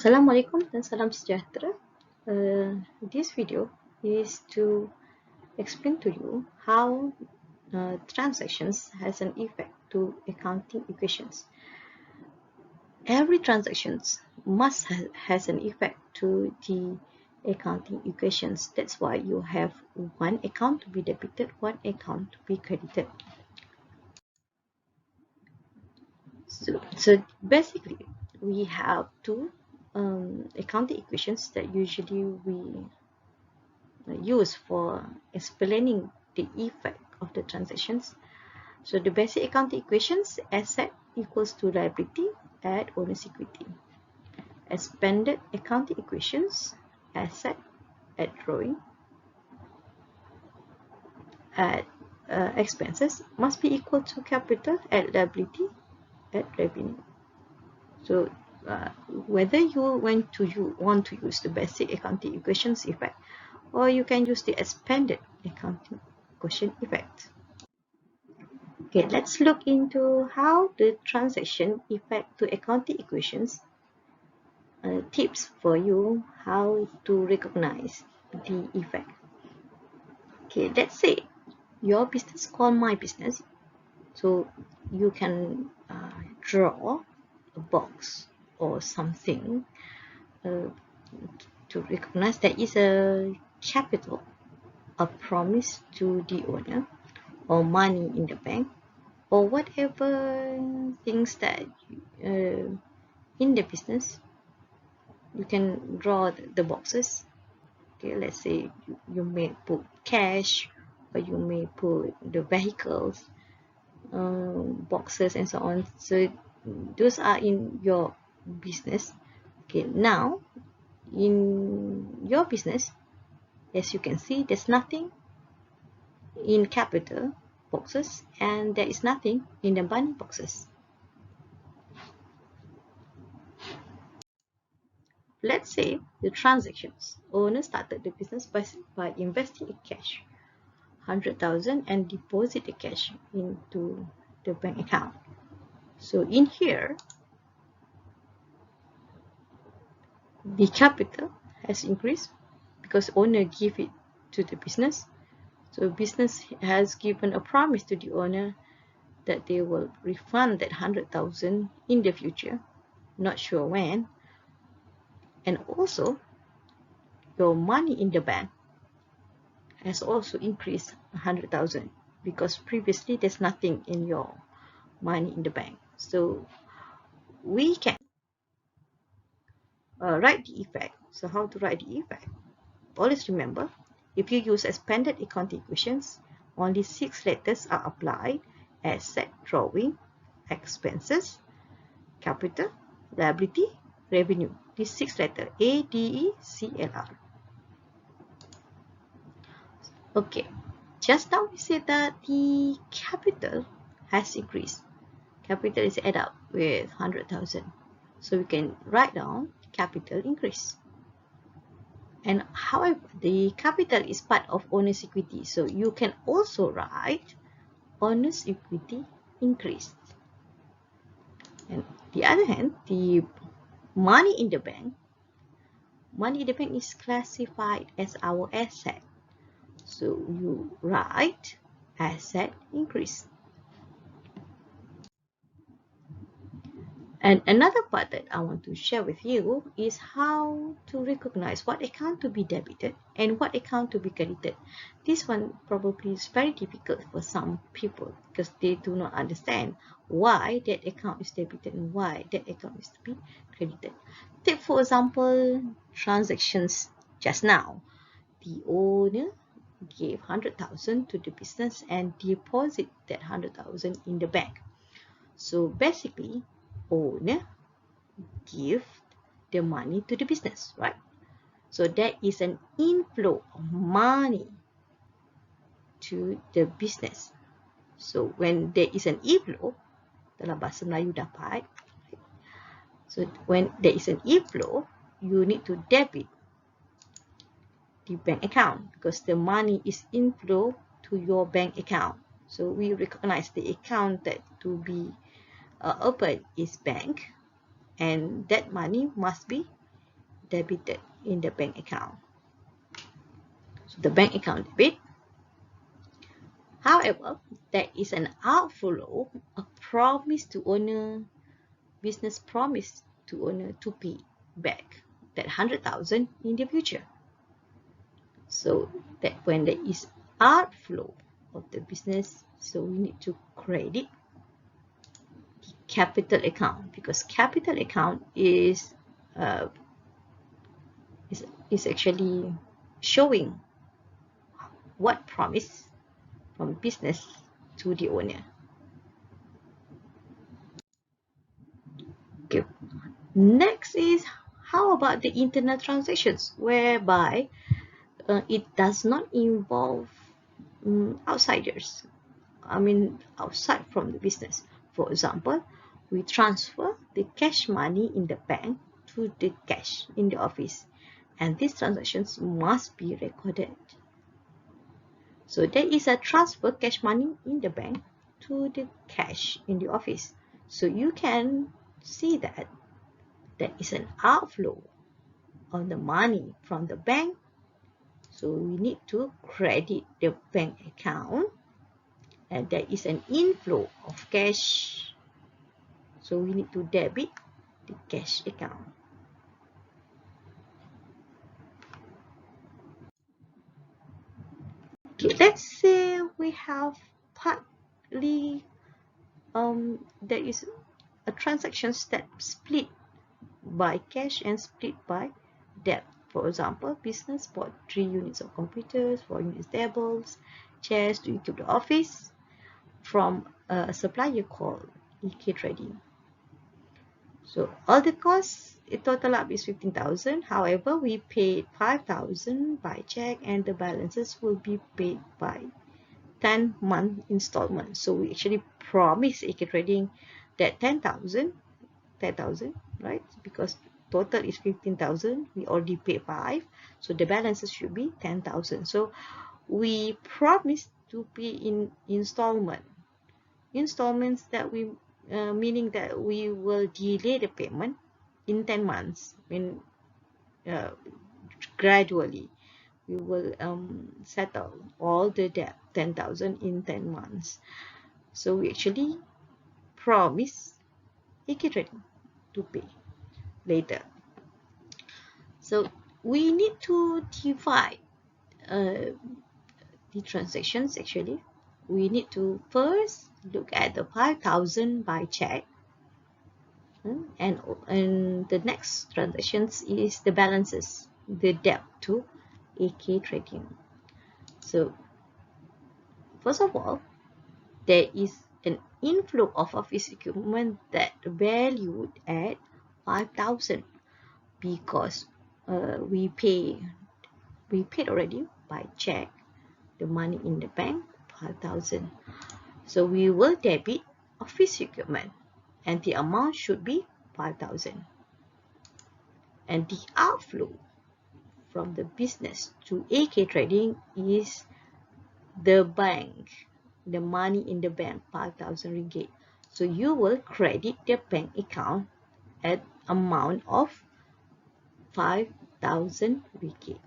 Assalamualaikum dan salam sejahtera. This video is to explain to you how transactions has an effect to accounting equations. Every transactions must has an effect to the accounting equations. That's why you have one account to be debited, one account to be credited. So basically, we have two accounting equations that usually we use for explaining the effect of the transactions. So the basic accounting equations: asset equals to liability at owner's equity. Expanded accounting equations: asset at drawing at expenses must be equal to capital at liability at revenue. So whether you want to use the basic accounting equations effect, or you can use the expanded accounting equation effect. Okay, let's look into how the transaction effect to accounting equations. Tips for you how to recognize the effect. Okay, let's say your business called my business. So you can draw a box or something to recognize that is a capital, a promise to the owner, or money in the bank, or whatever things that in the business you can draw the boxes. Okay, let's say you may put cash, or you may put the vehicles, boxes, and so on. So those are in your business. Okay, now in your business, as you can see, there's nothing in capital boxes and there is nothing in the money boxes. Let's say the transactions. Owner started the business by investing in cash, 100,000, and deposit the cash into the bank account. So in here, the capital has increased because owner give it to the business. So business has given a promise to the owner that they will refund that 100,000 in the future, not sure when. And also, your money in the bank has also increased 100,000 because previously there's nothing in your money in the bank. So we can write the effect. So how to write the effect? Always remember, if you use expanded accounting equations, only 6 letters are applied: asset, drawing, expenses, capital, liability, revenue. These 6 letters: A, D, E, C, L, R. Okay, just now we said that the capital has increased. Capital is added up with 100,000. So we can write down capital increase. And however, the capital is part of owner's equity. So you can also write owner's equity increased. And on the other hand, the money in the bank is classified as our asset. So you write asset increase. And another part that I want to share with you is how to recognize what account to be debited and what account to be credited. This one probably is very difficult for some people because they do not understand why that account is debited and why that account is to be credited. Take for example, transactions just now. The owner gave 100,000 to the business and deposit that 100,000 in the bank. So basically, owner give the money to the business, right? So that is an inflow of money to the business. So when there is an inflow, dalam bahasa Melayu dapat. So when there is an inflow, you need to debit the bank account because the money is inflow to your bank account. So we recognize the account that to be open is bank, and that money must be debited in the bank account. So the bank account debit. However, there is an outflow, a promise to owner, business promise to owner to pay back that 100,000 in the future. So that when there is outflow of the business, so we need to credit the capital account, because capital account is actually showing what promise from business to the owner. Okay. Next is, how about the internal transactions, whereby it does not involve outsiders, outside from the business. For example, we transfer the cash money in the bank to the cash in the office, and these transactions must be recorded. So there is a transfer cash money in the bank to the cash in the office. So you can see that there is an outflow of the money from the bank. So we need to credit the bank account, and there is an inflow of cash. So we need to debit the cash account. Okay, let's say we have partly there is a transactions that split by cash and split by debt. For example, business bought 3 units of computers, 4 units tables, chairs to equip the office from a supplier called EK Trading. So all the costs, it total up is 15,000. However, we paid 5,000 by check, and the balances will be paid by 10-month installment. So we actually promise EK Trading that 10,000, right? Because total is 15,000, we already paid 5, so the balances should be 10,000. So we promise to pay in installments that we meaning that we will delay the payment in 10 months. Gradually we will settle all the debt 10,000 in 10 months. So we actually promise EK Trading to pay later. So we need to divide the transactions. Actually, we need to first look at the 5,000 by check, and the next transactions is the balances, the debt to EK Trading. So first of all, there is an inflow of office equipment that valued at 5,000 because we paid already by check the money in the bank 5,000. So we will debit office equipment, and the amount should be 5,000. And the outflow from the business to EK Trading is the bank, the money in the bank, 5,000 ringgit. So you will credit the bank account at amount of 5,000 ringgit.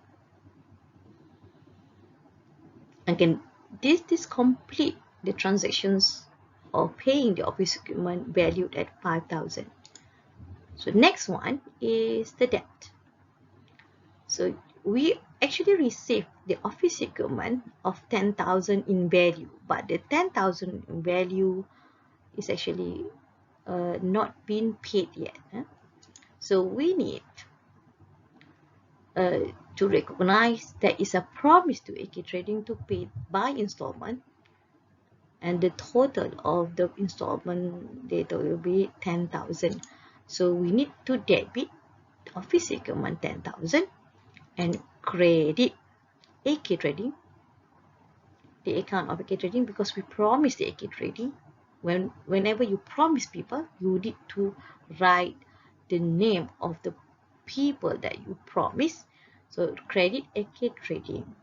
Again, this complete the transactions of paying the office equipment valued at 5,000. So next one is the debt. So we actually received the office equipment of 10,000 in value, but the 10,000 in value is actually not been paid yet. So we need to recognize there is a promise to EK Trading to pay by installment, and the total of the installment data will be 10,000. So we need to debit office equipment 10,000 and credit EK Trading, the account of EK Trading, because we promised the EK Trading. Whenever you promise people, you need to write the name of the people that you promise. So credit EK Trading